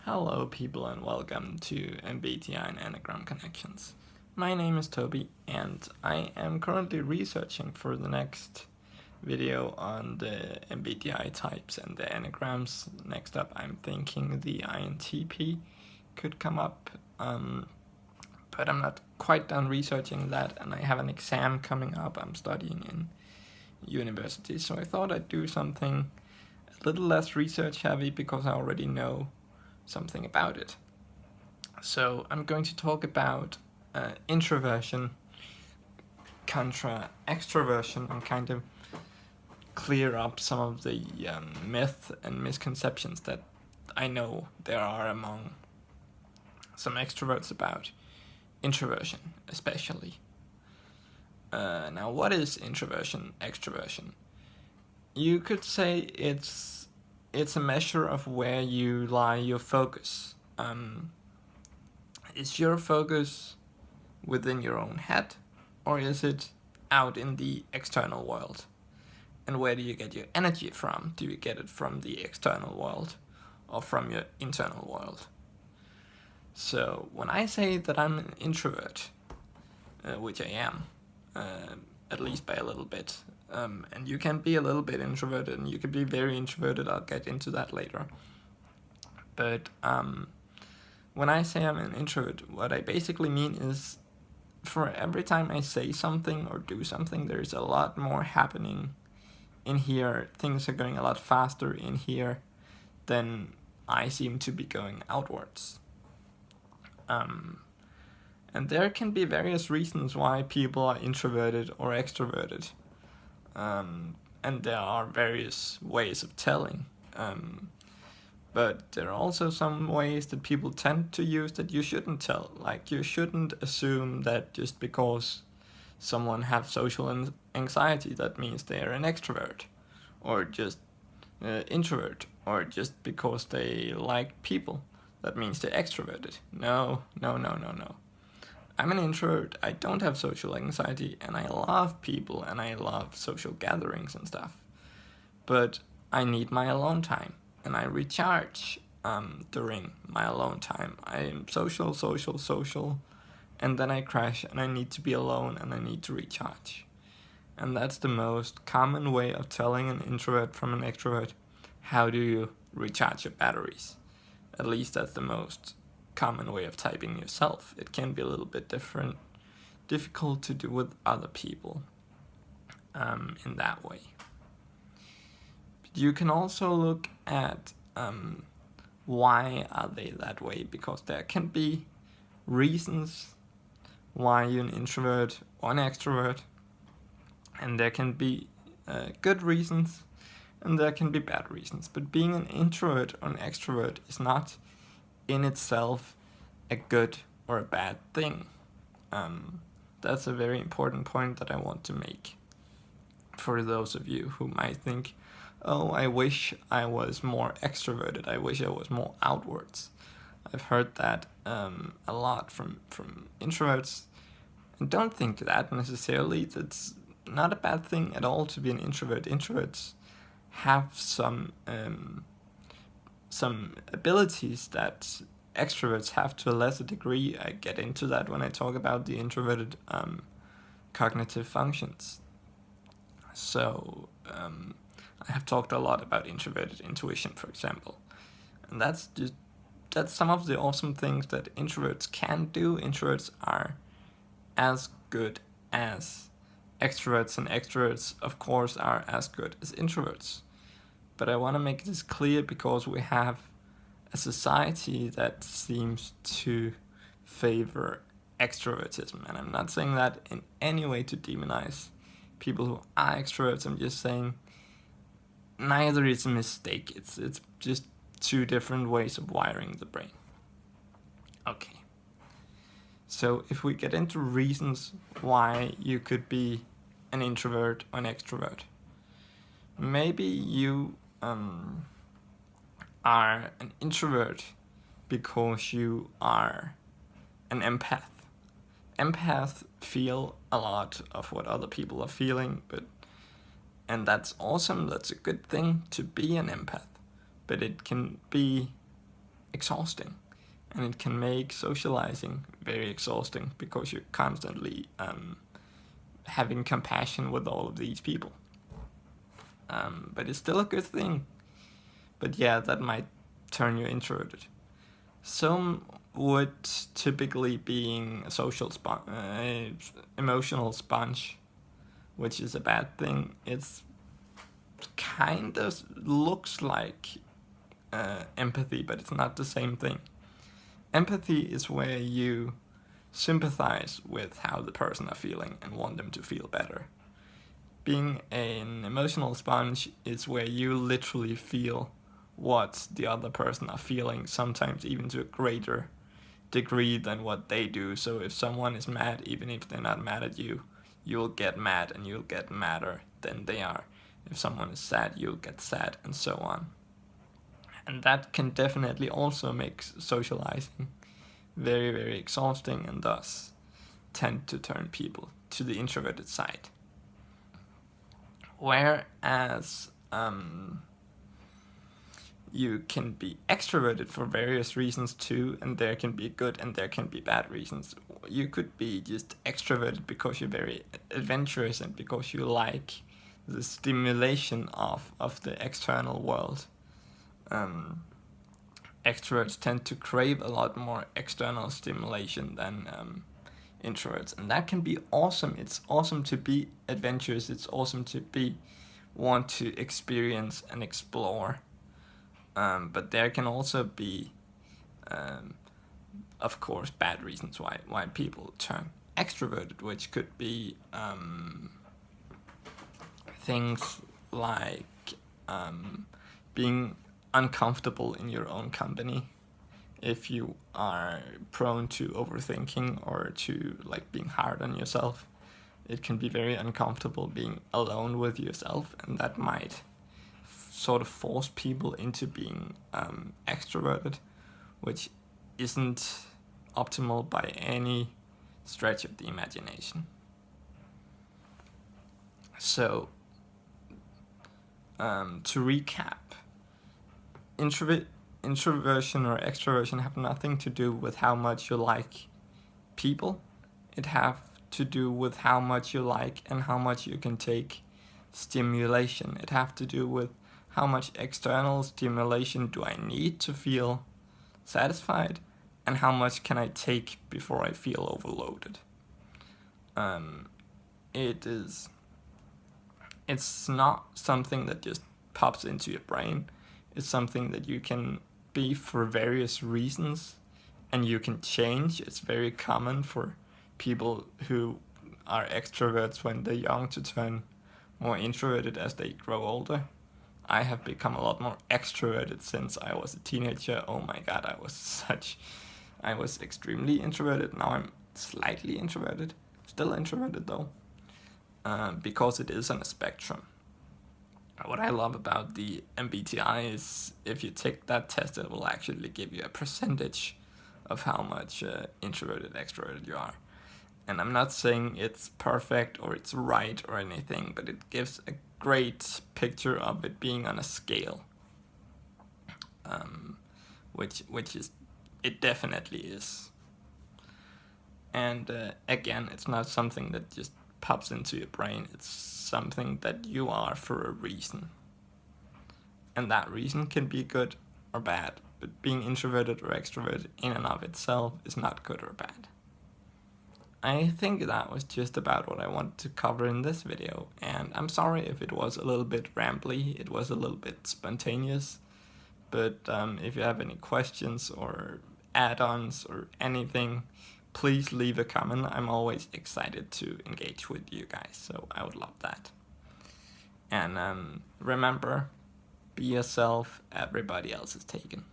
Hello, people, and welcome to MBTI and Anagram Connections. My name is Toby, and I am currently researching for the next video on the MBTI types and the anagrams. Next up, I'm thinking the INTP could come up, but I'm not quite done researching that, and I have an exam coming up. I'm studying in university, so I thought I'd do something a little less research heavy because I already know something about it. So I'm going to talk about introversion contra extroversion and kind of clear up some of the myth and misconceptions that I know there are among some extroverts about introversion, especially. Now, what is introversion, extroversion? You could say it's a measure of where you lie your focus. Is your focus within your own head, or is it out in the external world? And where do you get your energy from? Do you get it from the external world or from your internal world? So when I say that I'm an introvert, which I am, at least by a little bit, and you can be a little bit introverted and you can be very introverted, I'll get into that later. But when I say I'm an introvert, what I basically mean is for every time I say something or do something, there's a lot more happening in here. Things are going a lot faster in here than I seem to be going outwards. And there can be various reasons why people are introverted or extroverted. And there are various ways of telling. But there are also some ways that people tend to use that you shouldn't tell. Like, you shouldn't assume that just because someone has social anxiety, that means they are an extrovert, or just introvert, or just because they like people, that means they're extroverted. No. I'm an introvert, I don't have social anxiety, and I love people, and I love social gatherings and stuff. But I need my alone time, and I recharge during my alone time. I am social, and then I crash, and I need to be alone, and I need to recharge. And that's the most common way of telling an introvert from an extrovert. How do you recharge your batteries? At least that's the most common way of typing yourself. It can be a little bit difficult to do with other people in that way. But you can also look at why are they that way, because there can be reasons why you're an introvert or an extrovert, and there can be good reasons and there can be bad reasons. But being an introvert or an extrovert is not in itself a good or a bad thing. That's a very important point that I want to make for those of you who might think, oh, I wish I was more extroverted, I wish I was more outwards. I've heard that a lot from introverts, and don't think that necessarily. That's not a bad thing at all to be an introvert. Introverts have some abilities that extroverts have to a lesser degree. I get into that when I talk about the introverted cognitive functions. So I have talked a lot about introverted intuition, for example, and that's some of the awesome things that introverts can do. Introverts are as good as extroverts, and extroverts, of course, are as good as introverts. But I want to make this clear because we have a society that seems to favor extrovertism, and I'm not saying that in any way to demonize people who are extroverts. I'm just saying neither is a mistake. It's just two different ways of wiring the brain. Okay. So if we get into reasons why you could be an introvert or an extrovert, maybe you are an introvert because you are an empath. Empaths feel a lot of what other people are feeling, and that's awesome. That's a good thing to be an empath. But it can be exhausting. And it can make socializing very exhausting because you're constantly having compassion with all of these people. But it's still a good thing. But yeah, that might turn you introverted. Some would typically being a emotional sponge, which is a bad thing. It's kind of looks like empathy, but it's not the same thing. Empathy is where you sympathize with how the person are feeling and want them to feel better. Being an emotional sponge is where you literally feel what the other person are feeling, sometimes even to a greater degree than what they do. So if someone is mad, even if they're not mad at you, you'll get mad and you'll get madder than they are. If someone is sad, you'll get sad, and so on. And that can definitely also make socializing very, very exhausting, and thus tend to turn people to the introverted side. Whereas you can be extroverted for various reasons too, and there can be good and there can be bad reasons. You could be just extroverted because you're very adventurous and because you like the stimulation of the external world. Extroverts tend to crave a lot more external stimulation than introverts, and that can be awesome. It's awesome to be adventurous. It's awesome to want to experience and explore. But there can also be, of course, bad reasons why people turn extroverted, which could be things like being uncomfortable in your own company. If you are prone to overthinking or to being hard on yourself, it can be very uncomfortable being alone with yourself, and that might sort of force people into being extroverted, which isn't optimal by any stretch of the imagination. So, to recap, introversion or extroversion have nothing to do with how much you like people. It have to do with how much you like and how much you can take stimulation. It have to do with how much external stimulation do I need to feel satisfied, and how much can I take before I feel overloaded. It's not something that just pops into your brain. It's something that you can be for various reasons, and you can change. It's very common for people who are extroverts when they're young to turn more introverted as they grow older. I have become a lot more extroverted since I was a teenager. Oh my god, I was extremely introverted. Now I'm slightly introverted. Still introverted though, because it is on a spectrum. What I love about the MBTI is if you take that test, it will actually give you a percentage of how much introverted, extroverted you are. And I'm not saying it's perfect or it's right or anything, but it gives a great picture of it being on a scale, which is, it definitely is. And again, it's not something that just pops into your brain. It's something that you are for a reason, and that reason can be good or bad. But being introverted or extroverted in and of itself is not good or bad. I think that was just about what I wanted to cover in this video, and I'm sorry if it was a little bit rambly, it was a little bit spontaneous, but if you have any questions or add-ons or anything, please leave a comment. I'm always excited to engage with you guys, so I would love that. And remember, be yourself, everybody else is taken.